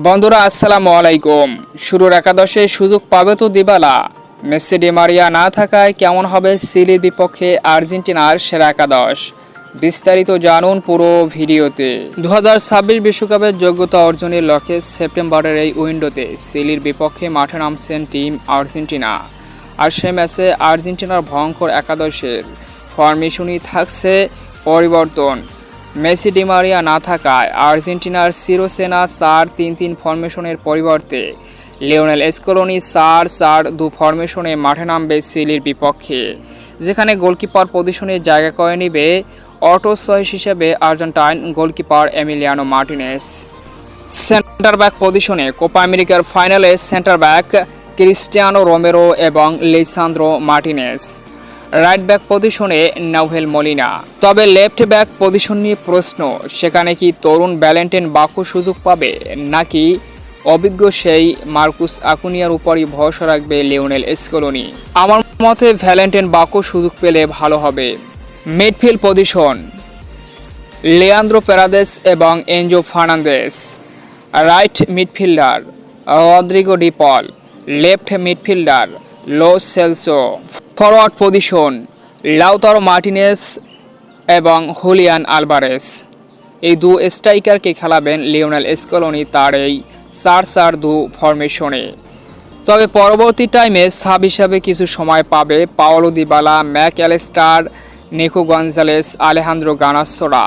বন্ধুরা আসসালামু আলাইকুম। শুরুর একাদশে সুযোগ পাবে তো দিবালা। মেসি ডি মারিয়া না থাকায় কেমন হবে চিলির বিপক্ষে আর্জেন্টিনার সেরা একাদশ, বিস্তারিত জানুন পুরো ভিডিওতে। 2026 বিশ্বকাপের যোগ্যতা অর্জনের লক্ষ্যে সেপ্টেম্বরের এই উইন্ডোতে চিলির বিপক্ষে মাঠে নামছেন টিম আর্জেন্টিনা। আর সে ম্যাচে আর্জেন্টিনার ভয়ঙ্কর একাদশের ফরমেশনই থাকছে পরিবর্তন। মেসি ডি মারিয়া না থাকায় আর্জেন্টিনার চিরসেনা 4-3-3 ফরমেশনের পরিবর্তে লিওনেল স্কলোনি 4-4-2 ফরমেশনে মাঠে নামবে চিলির বিপক্ষে, যেখানে গোলকিপার পজিশনে জায়গা করে নেবে অটো চয়েস হিসেবে Argentine goalkeeper Emiliano Martinez. Centre back পজিশনে কোপা আমেরিকার ফাইনালে সেন্টার ব্যাক ক্রিস্টিয়ানো রোমেরো এবং লিসান্দ্রো মার্টিনেস। রাইট ব্যাক পজিশনে নাউহেল মলিনা। তবে লেফট ব্যাক পজিশন নিয়ে প্রশ্ন, সেখানে কি তরুণ ভ্যালেন্টিন বাকো সুযোগ পাবে, নাকি অভিজ্ঞ সেই মার্কুস আকুনিয়ার উপরই ভরসা রাখবে লিওনেল স্কলোনি? আমার মতে ভ্যালেন্টিন বাকো সুযোগ পেলে ভালো হবে। মিডফিল্ড পজিশন লিয়ান্দ্রো পেরাদেস এবং Enzo Fernandez. Right midfielder Rodrigo de Paul. Left midfielder Lo Celso. Forward position Lautaro Martinez এবং হুলিয়ান আলভারেস। এই দু স্ট্রাইকারকে খেলাবেন লিওনেল স্কলোনি তার এই 4-4-2 ফরমেশনে। তবে পরবর্তী টাইমে সাব হিসাবে কিছু সময় পাবে Paulo Dybala, Mac Allister, Nico Gonzalez, Alejandro গানাসোরা।